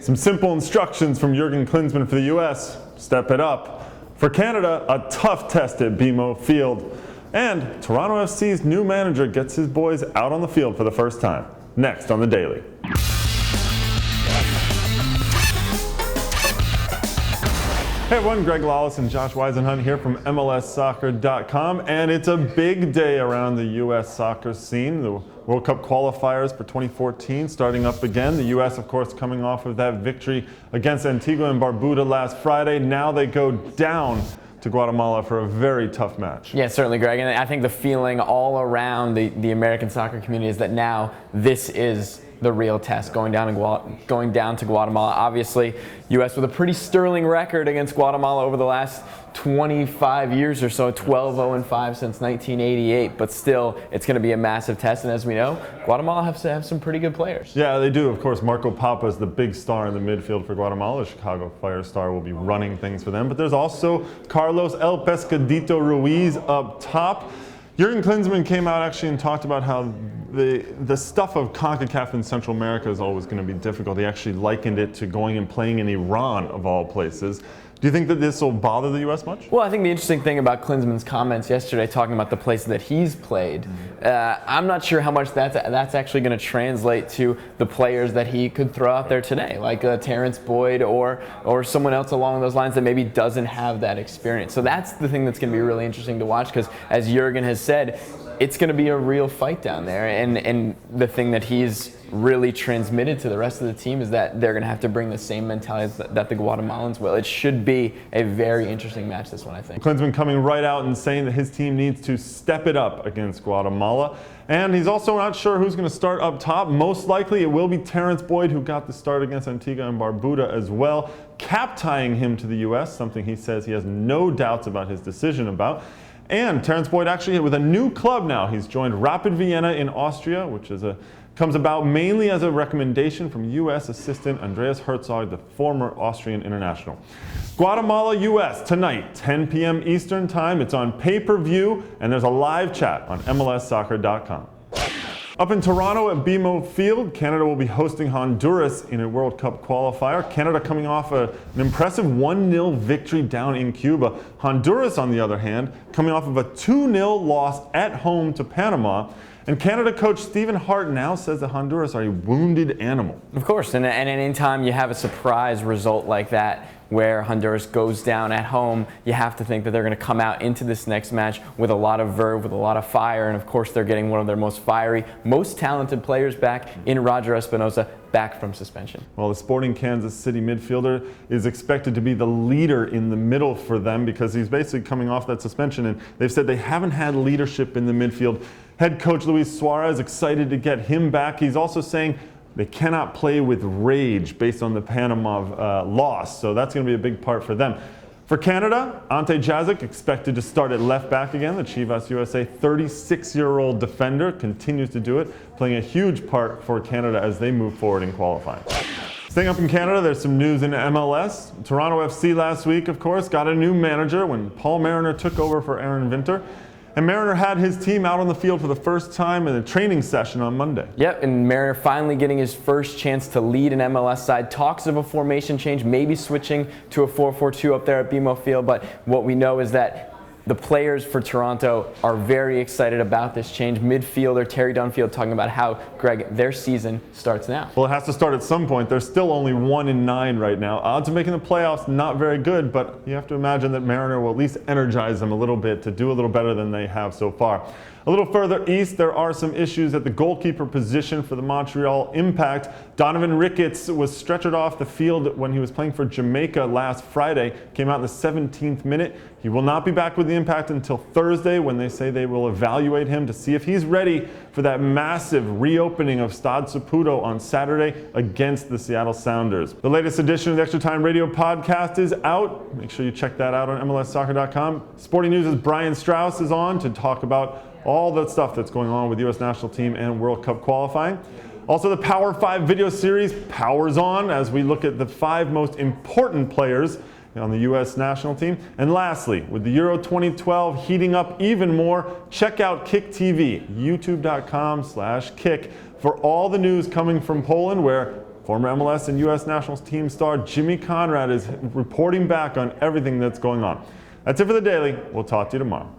Some simple instructions from Jurgin Klinsmann for the U.S. Step it up. For Canada, a tough test at BMO Field. And Toronto FC's new manager gets his boys out on the field for the first time. Next on The Daily. Hey everyone, Greg Lalas and Josh Whisenhunt here from MLSsoccer.com, and it's a big day around the U.S. soccer scene. The World Cup qualifiers for 2014 starting up again. The U.S., of course, coming off of that victory against Antigua and Barbuda last Friday. Now they go down to Guatemala for a very tough match. Yeah, certainly, Greg. And I think the feeling all around the American soccer community is that now this is the real test, going down to Guatemala. Obviously, U.S. with a pretty sterling record against Guatemala over the last 25 years or so, 12-0-5 since 1988, but still, it's going to be a massive test, and as we know, Guatemala have some pretty good players. Yeah, they do. Of course, Marco Papa is the big star in the midfield for Guatemala. The Chicago Fire star will be running things for them, but there's also Carlos El Pescadito Ruiz up top. Jurgin Klinsmann came out actually and talked about how the stuff of CONCACAF in Central America is always going to be difficult. He actually likened it to going and playing in Iran, of all places. Do you think that this will bother the U.S. much? Well, I think the interesting thing about Klinsmann's comments yesterday, talking about the places that he's played, I'm not sure how much that's actually going to translate to the players that he could throw out there today, like Terrence Boyd or someone else along those lines that maybe doesn't have that experience. So that's the thing that's going to be really interesting to watch, because as Jurgen has said, it's going to be a real fight down there, and the thing that he's really transmitted to the rest of the team is that they're going to have to bring the same mentality that the Guatemalans will. It should be a very interesting match, this one, I think. Klinsmann coming right out and saying that his team needs to step it up against Guatemala. And he's also not sure who's going to start up top. Most likely it will be Terrence Boyd, who got the start against Antigua and Barbuda as well, cap tying him to the U.S., something he says he has no doubts about his decision about. And Terrence Boyd actually with a new club now. He's joined Rapid Vienna in Austria, which comes about mainly as a recommendation from U.S. assistant Andreas Herzog, the former Austrian international. Guatemala, U.S. tonight, 10 p.m. Eastern time. It's on pay-per-view, and there's a live chat on MLSsoccer.com. Up in Toronto at BMO Field, Canada will be hosting Honduras in a World Cup qualifier. Canada coming off an impressive 1-0 victory down in Cuba. Honduras, on the other hand, coming off of a 2-0 loss at home to Panama. And Canada coach Stephen Hart now says that Honduras are a wounded animal. Of course, and any time you have a surprise result like that, where Honduras goes down at home, you have to think that they're going to come out into this next match with a lot of verve, with a lot of fire, and of course they're getting one of their most fiery, most talented players back in Roger Espinosa, back from suspension. Well, the Sporting Kansas City midfielder is expected to be the leader in the middle for them, because he's basically coming off that suspension, and they've said they haven't had leadership in the midfield. Head coach Luis Suarez excited to get him back. He's also saying they cannot play with rage based on the Panama loss, so that's going to be a big part for them. For Canada, Ante Jazic expected to start at left back again. The Chivas USA 36-year-old defender continues to do it, playing a huge part for Canada as they move forward in qualifying. Staying up in Canada, there's some news in MLS. Toronto FC last week, of course, got a new manager when Paul Mariner took over for Aaron Winter. And Mariner had his team out on the field for the first time in a training session on Monday. Yep, and Mariner finally getting his first chance to lead an MLS side. Talks of a formation change, maybe switching to a 4-4-2 up there at BMO Field, but what we know is that the players for Toronto are very excited about this change. Midfielder Terry Dunfield talking about how, Greg, their season starts now. Well, it has to start at some point. They're still only 1-9 right now. Odds of making the playoffs, not very good, but you have to imagine that Mariner will at least energize them a little bit to do a little better than they have so far. A little further east, there are some issues at the goalkeeper position for the Montreal Impact. Donovan Ricketts was stretchered off the field when he was playing for Jamaica last Friday. Came out in the 17th minute. He will not be back with the Impact until Thursday, when they say they will evaluate him to see if he's ready for that massive reopening of Stade Saputo on Saturday against the Seattle Sounders. The latest edition of the Extra Time Radio podcast is out. Make sure you check that out on MLSsoccer.com. Sporting News' Brian Strauss is on to talk about all the stuff that's going on with the U.S. national team and World Cup qualifying. Also, the Power 5 video series powers on as we look at the 5 most important players on the U.S. national team. And lastly, with the Euro 2012 heating up even more, check out Kick TV, youtube.com/Kick, for all the news coming from Poland, where Former MLS and U.S. national team star Jimmy Conrad is reporting back on everything that's going on. That's it for the Daily. We'll talk to you tomorrow.